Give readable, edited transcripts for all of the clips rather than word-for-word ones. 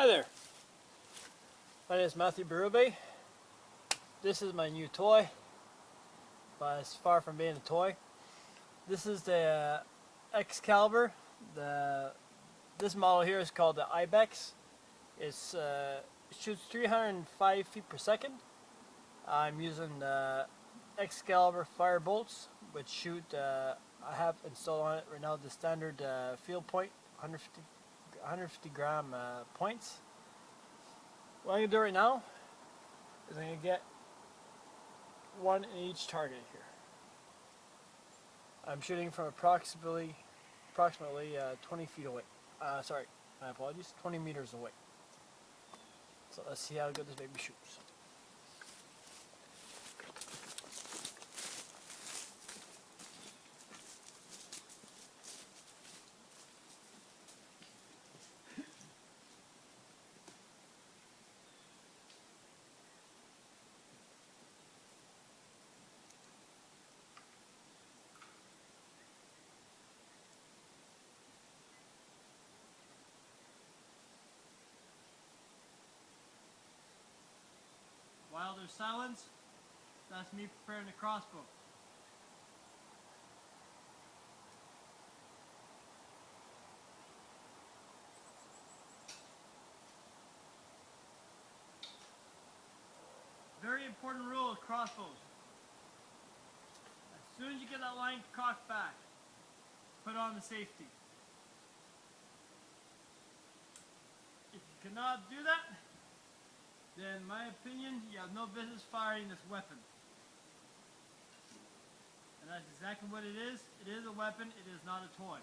Hi there, my name is Matthew Berube. This is my new toy, but it's far from being a toy. This is the Excalibur. This model here is called the ibex. It shoots 305 feet per second. I'm using the Excalibur fire bolts, which shoot, I have installed on it right now the standard field point, 150 gram points. What I'm going to do right now is I'm going to get one in each target here. I'm shooting from approximately 20 feet away. Sorry, my apologies, 20 meters away. So let's see how good this baby shoots. While there's silence, that's me preparing the crossbow. Very important rule of crossbows. As soon as you get that line cocked back, put on the safety. If you cannot do that, then in my opinion, you have no business firing this weapon. And that's exactly what it is. It is a weapon, it is not a toy.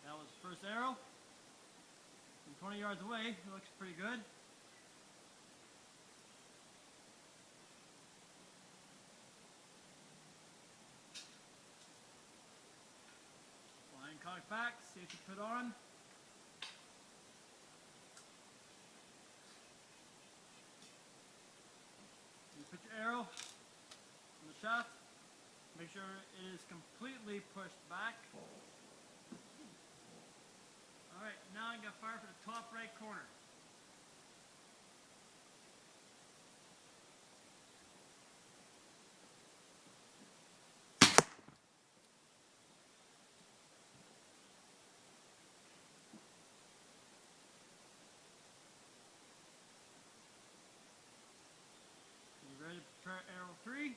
That was the first arrow. From 20 yards away, it looks pretty good. Line cocked back, safety put on. You put your arrow in the shaft. Make sure it is completely pushed back. Alright, now I'm going to fire for the top right corner. You ready to prepare arrow 3?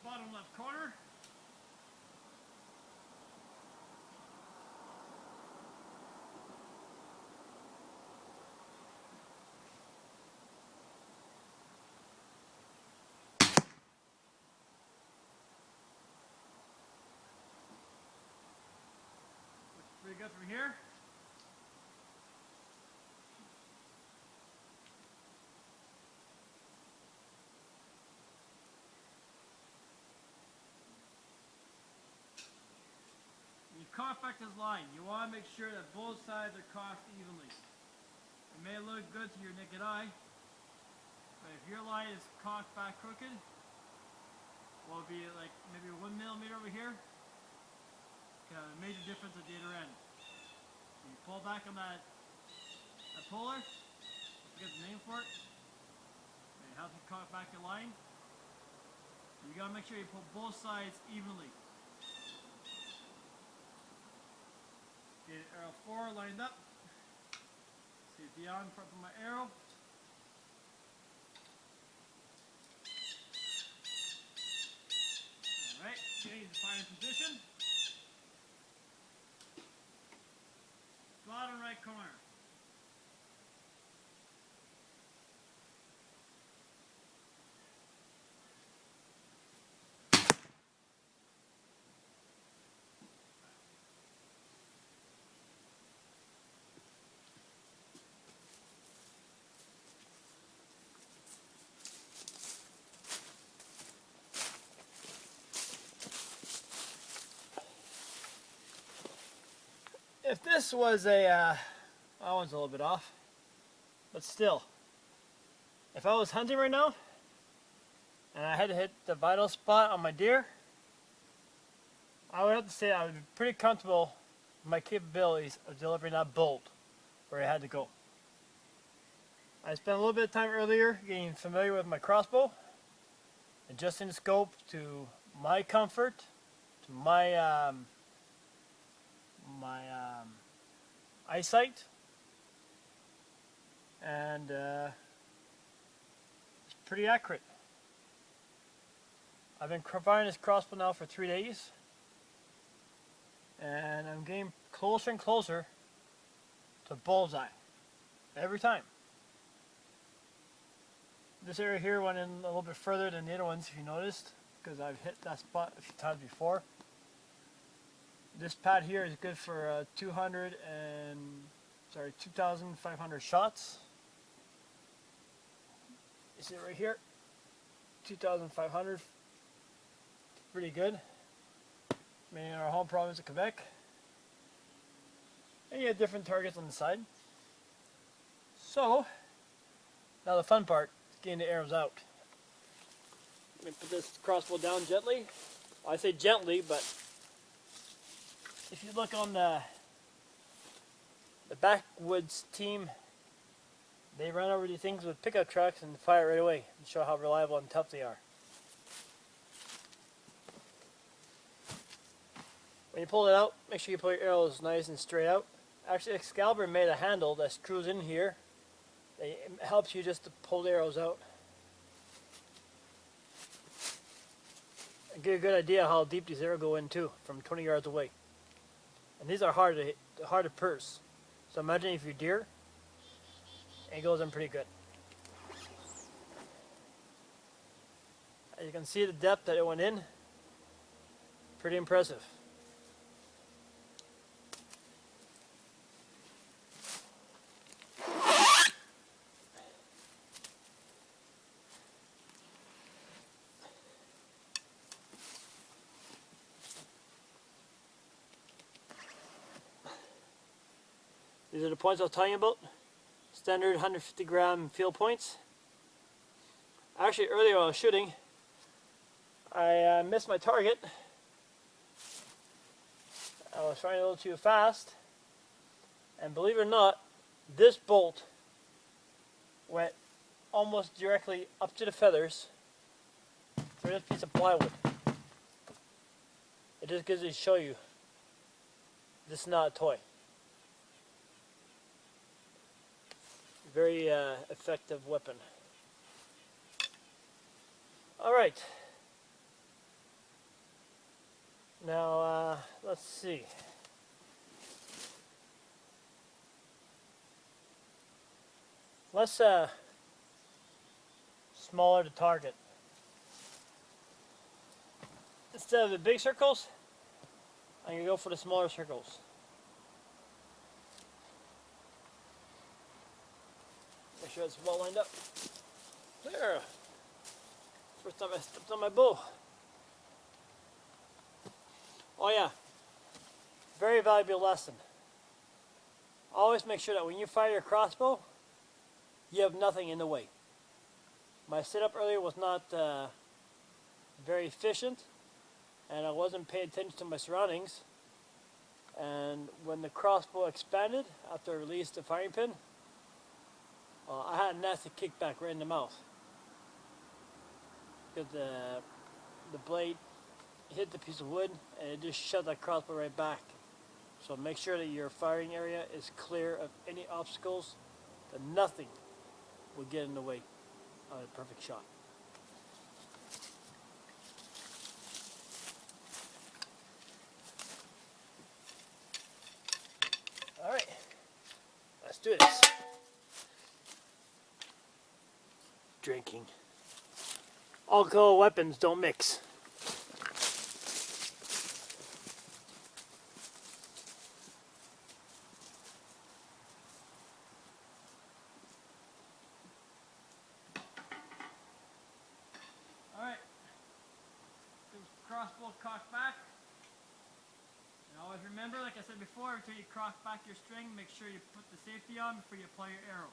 Bottom left corner. Looks pretty good from here. When you cock back this line, you want to make sure that both sides are cocked evenly. It may look good to your naked eye, but if your line is cocked back crooked, will be like maybe 1 millimeter over here, got a major difference at the other end. When you pull back on that puller, I forget the name for it, you have to cock back your line. You gotta make sure you pull both sides evenly. Get arrow 4 lined up. See it beyond front of my arrow. Alright, getting the firing position. Bottom right corner. If this was a, that one's a little bit off, but still, if I was hunting right now, and I had to hit the vital spot on my deer, I would have to say I would be pretty comfortable with my capabilities of delivering that bolt where I had to go. I spent a little bit of time earlier getting familiar with my crossbow, adjusting the scope to my comfort, to my eyesight, and it's pretty accurate. I've been firing this crossbow now for 3 days, and I'm getting closer and closer to bullseye every time. This area here went in a little bit further than the other ones, if you noticed, because I've hit that spot a few times before. This pad here is good for 2,500 shots. You see it right here, 2,500. Pretty good. Meaning our home province of Quebec. And you have different targets on the side. So, now the fun part is getting the arrows out. Let me put this crossbow down gently. I say gently, but if you look on the backwoods team, they run over these things with pickup trucks and fire right away and show how reliable and tough they are. When you pull it out, make sure you pull your arrows nice and straight out. Actually, Excalibur made a handle that screws in here. It helps you just to pull the arrows out. And get a good idea how deep these arrows go in too, from 20 yards away. And these are hard to hit, hard to purse. So imagine if you're deer, and it goes in pretty good. As you can see the depth that it went in, pretty impressive. These are the points I was telling you about. Standard 150 gram field points. Actually, earlier while I was shooting, I missed my target. I was firing a little too fast. And believe it or not, this bolt went almost directly up to the feathers through this piece of plywood. It just gives you to show you this is not a toy. Very effective weapon. Alright. Now, let's see. Let's smaller the target. Instead of the big circles, I'm going to go for the smaller circles. Make sure it's well lined up. There. First time I stepped on my bow. Oh yeah. Very valuable lesson. Always make sure that when you fire your crossbow, you have nothing in the way. My setup earlier was not very efficient, and I wasn't paying attention to my surroundings. And when the crossbow expanded after I released the firing pin, I had a nasty kickback right in the mouth because the blade hit the piece of wood and it just shut that crossbow right back. So make sure that your firing area is clear of any obstacles, that nothing will get in the way of a perfect shot. drinking. Alcohol weapons don't mix. Alright, crossbow cocked back. And always remember, like I said before, until you cock back your string, make sure you put the safety on before you apply your arrow.